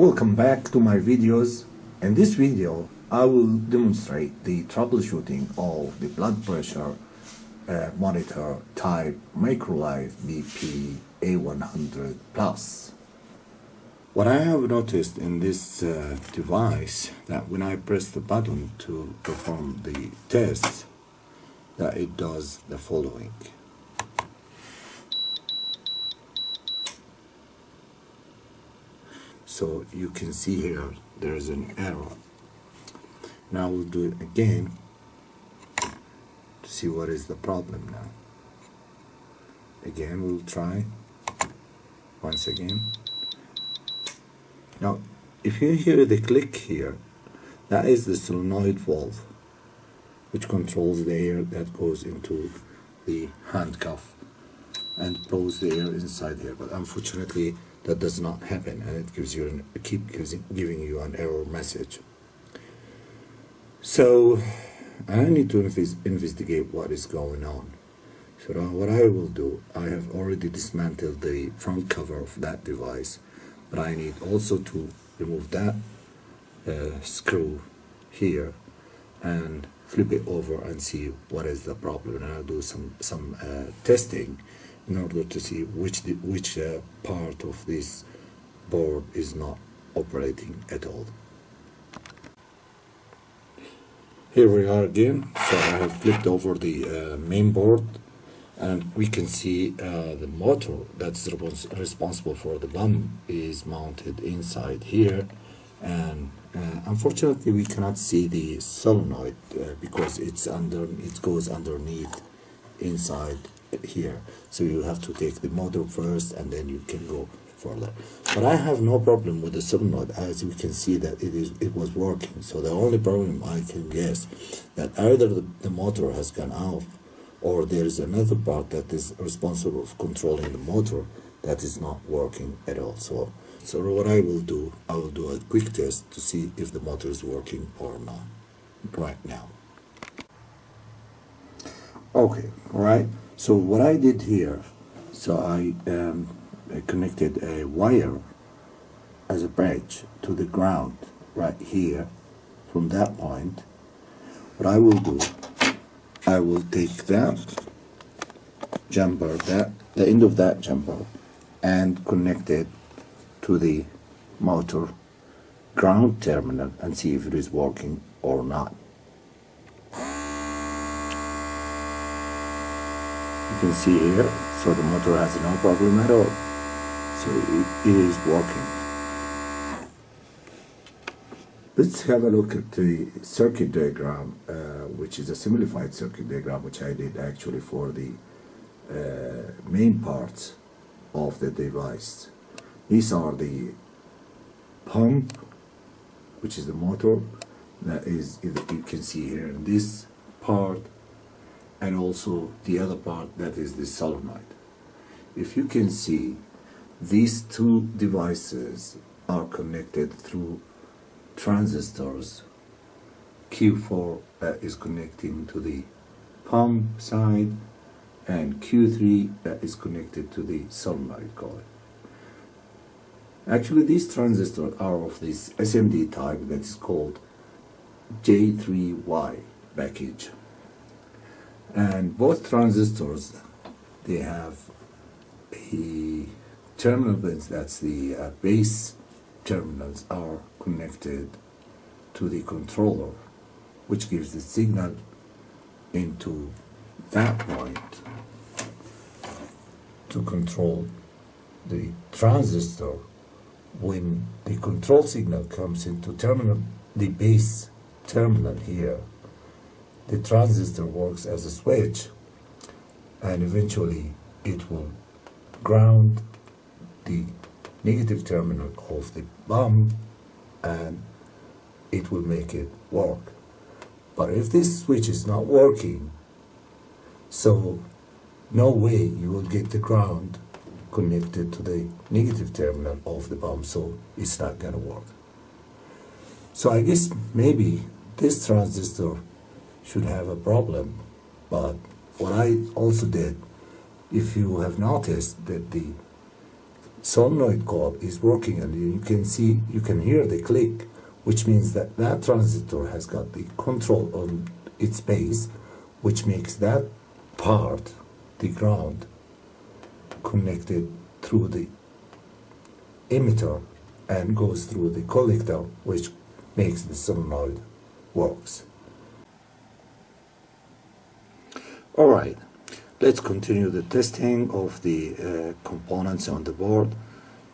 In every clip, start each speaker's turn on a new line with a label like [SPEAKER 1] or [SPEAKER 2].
[SPEAKER 1] welcome back to my videos. In this video I will demonstrate the troubleshooting of the blood pressure monitor type Microlife BP A100 Plus. What I have noticed in this device, that when I press the button to perform the test, that it does the following. So you can see here there is an error. Now we'll do it again to see what is the problem now. Again, we'll try once again. Now if you hear the click here, that is the solenoid valve which controls the air that goes into the handcuff and pulls the air inside here, but unfortunately that does not happen, and it gives you giving you an error message. So I need to investigate what is going on. So what I will do, I have already dismantled the front cover of that device, but I need also to remove that screw here and flip it over and see what is the problem, and I'll do some testing in order to see which part of this board is not operating at all. Here we are again. So I have flipped over the main board, and we can see the motor that's responsible for the bump is mounted inside here, and unfortunately we cannot see the solenoid because it goes underneath inside here. So you have to take the motor first and then you can go further. But I have no problem with the solenoid, as you can see that it was working. So the only problem I can guess that either the motor has gone off, or there is another part that is responsible for controlling the motor that is not working at all. So what I will do a quick test to see if the motor is working or not right now. Okay, all right. So what I did here, so I connected a wire as a bridge to the ground right here. From that point, what I will do, I will take that jumper, the end of that jumper, and connect it to the motor ground terminal and see if it is working or not. You can see here, so the motor has no problem at all. So it is working. Let's have a look at the circuit diagram, which is a simplified circuit diagram, which I did actually for the main parts of the device. These are the pump, which is the motor, that is, you can see here in this part, and also the other part that is the solenoid. If you can see, these two devices are connected through transistors. Q4 is connecting to the pump side, and Q3 is connected to the solenoid coil. Actually, these transistors are of this SMD type that is called J3Y package. And both transistors, they have a terminal pins, that's the base terminals, are connected to the controller, which gives the signal into that point to control the transistor. When the control signal comes into the base terminal here, the transistor works as a switch, and eventually it will ground the negative terminal of the bump, and it will make it work. But if this switch is not working, so no way you will get the ground connected to the negative terminal of the bump, so it's not gonna work. So I guess maybe this transistor should have a problem. But what I also did, if you have noticed that the solenoid coil is working, and you can hear the click, which means that that transistor has got the control on its base, which makes that part, the ground, connected through the emitter and goes through the collector, which makes the solenoid works. Alright, let's continue the testing of the components on the board.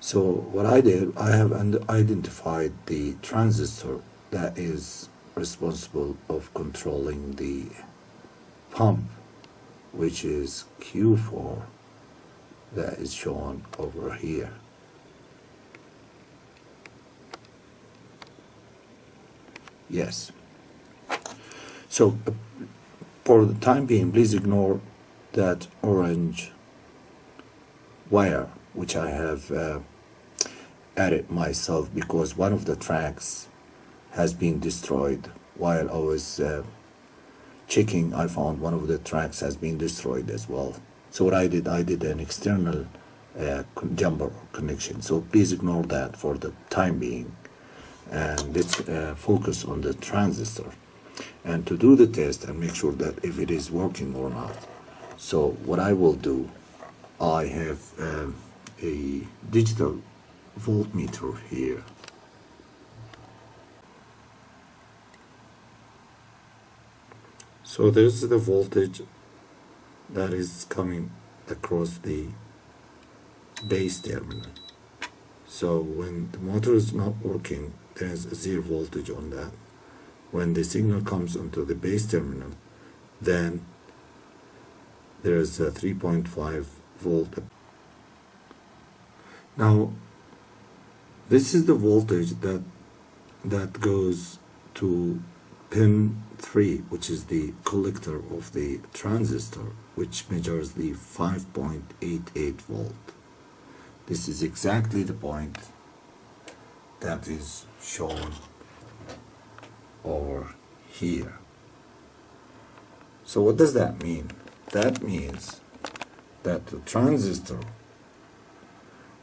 [SPEAKER 1] So what I did, I have identified the transistor that is responsible of controlling the pump, which is Q4, that is shown over here. Yes. So for the time being, please ignore that orange wire, which I have added myself because one of the tracks has been destroyed. While I was checking, I found one of the tracks has been destroyed as well. So what I did an external jumper connection. So please ignore that for the time being, and let's focus on the transistor and to do the test and make sure that if it is working or not. So what I will do, I have a digital voltmeter here. So this is the voltage that is coming across the base terminal. So when the motor is not working, there's a 0 voltage on that. When the signal comes onto the base terminal, then there's a 3.5 volt. Now this is the voltage that goes to pin 3, which is the collector of the transistor, which measures the 5.88 volt. This is exactly the point that is shown over here. So what does that mean? That means that the transistor,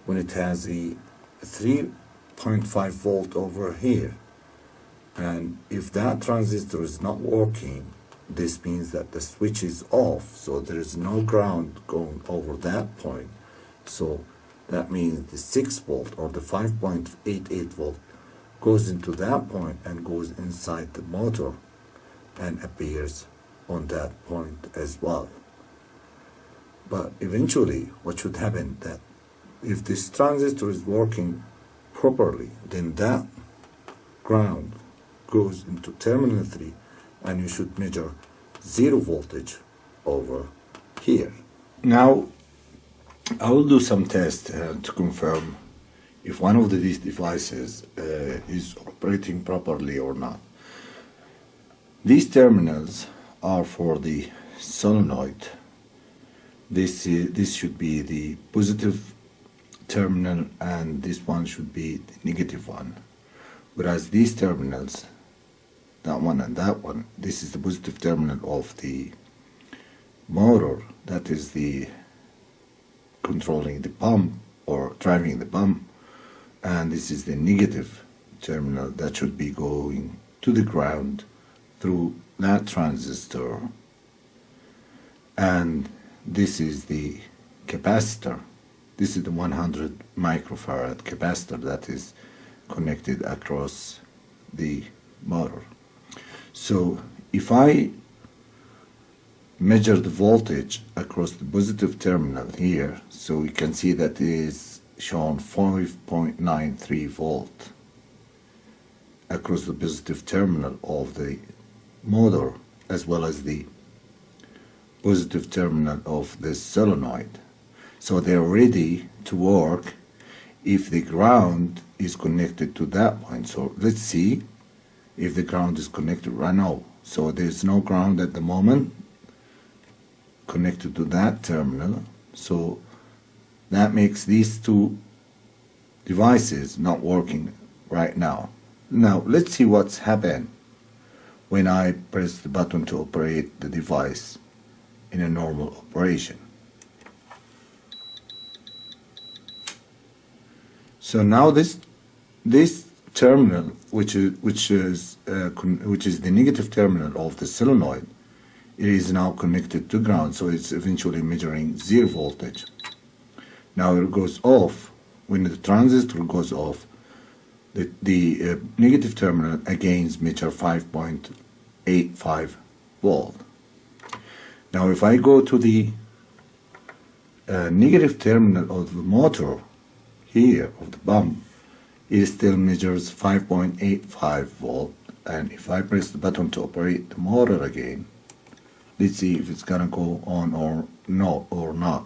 [SPEAKER 1] when it has a 3.5 volt over here, and if that transistor is not working, this means that the switch is off, so there is no ground going over that point. So that means the 6 volt or the 5.88 volt goes into that point and goes inside the motor and appears on that point as well. But eventually what should happen, that if this transistor is working properly, then that ground goes into terminal 3 and you should measure 0 voltage over here. Now I will do some tests to confirm if one of these devices is operating properly or not. These terminals are for the solenoid. This should be the positive terminal and this one should be the negative one. Whereas these terminals, that one and that one, this is the positive terminal of the motor, that is the controlling the pump or driving the pump, and this is the negative terminal that should be going to the ground through that transistor, and this is the capacitor. This is the 100 microfarad capacitor that is connected across the motor. So if I measure the voltage across the positive terminal here, so we can see that it is shown 5.93 volt across the positive terminal of the motor as well as the positive terminal of the solenoid. So they're ready to work if the ground is connected to that point. So let's see if the ground is connected right now. So there's no ground at the moment connected to that terminal, so that makes these two devices not working right now. Now let's see what's happened when I press the button to operate the device in a normal operation. So now this terminal, which is the negative terminal of the solenoid, it is now connected to ground, so it's eventually measuring 0 voltage. Now it goes off. When the transistor goes off, the negative terminal again measures 5.85 volt. Now if I go to the negative terminal of the motor here, of the pump, it still measures 5.85 volt, and if I press the button to operate the motor again, let's see if it's gonna go on or not.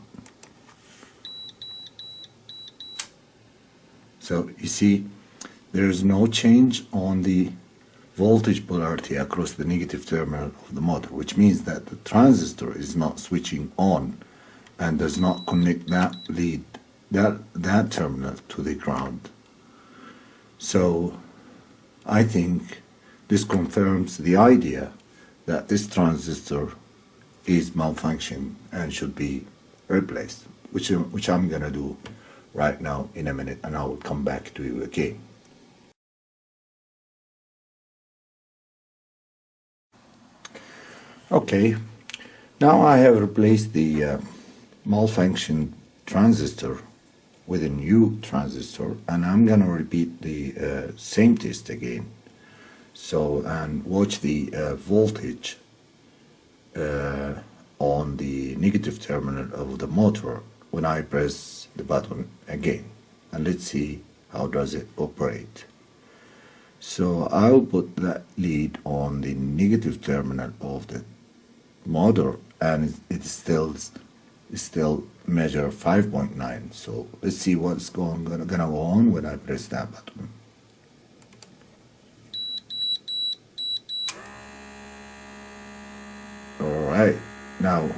[SPEAKER 1] So you see there is no change on the voltage polarity across the negative terminal of the motor, which means that the transistor is not switching on and does not connect that terminal to the ground. So I think this confirms the idea that this transistor is malfunctioning and should be replaced, which I'm gonna do right now in a minute, and I will come back to you again. Okay, now I have replaced the malfunction transistor with a new transistor, and I'm gonna repeat the same test again. So, and watch the voltage on the negative terminal of the motor when I press the button again, and let's see how does it operate. So I'll put that lead on the negative terminal of the motor, and it still measure 5.9. So let's see what's gonna go on when I press that button. Alright, now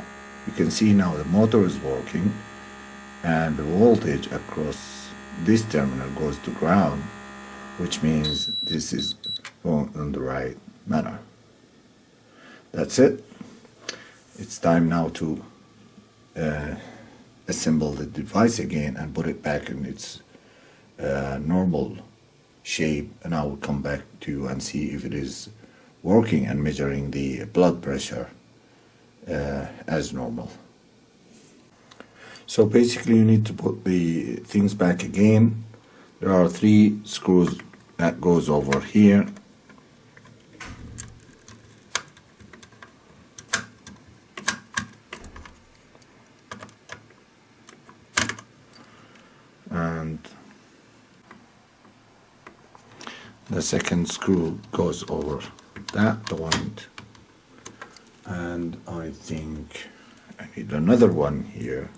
[SPEAKER 1] you can see now the motor is working, and the voltage across this terminal goes to ground, which means this is going in the right manner. That's it. It's time now to assemble the device again and put it back in its normal shape, and I will come back to you and see if it is working and measuring the blood pressure as normal. So basically you need to put the things back again. There are 3 screws that goes over here. And the second screw goes over that point, and I think I need another one here.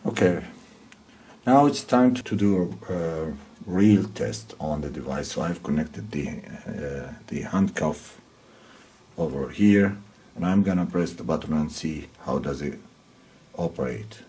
[SPEAKER 1] Okay, now it's time to do a real test on the device. So I've connected the handcuff over here, and I'm gonna press the button and see how does it operate.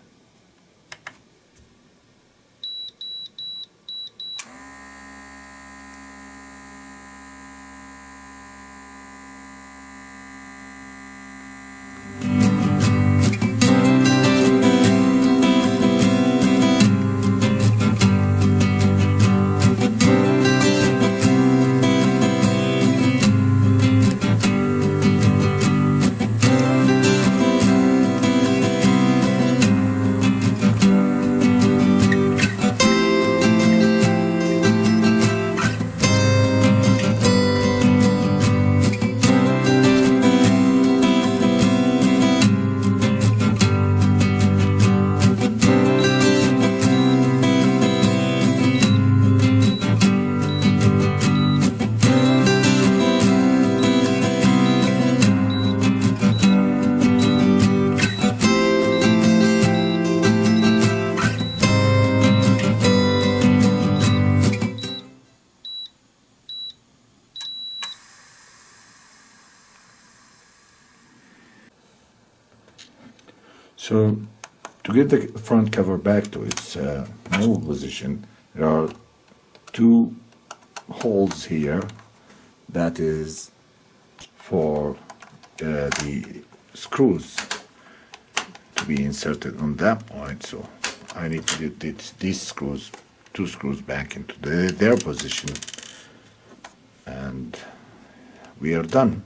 [SPEAKER 1] So to get the front cover back to its normal position, there are 2 holes here that is for the screws to be inserted on that point. So I need to get these screws, two screws, back into their position, and we are done.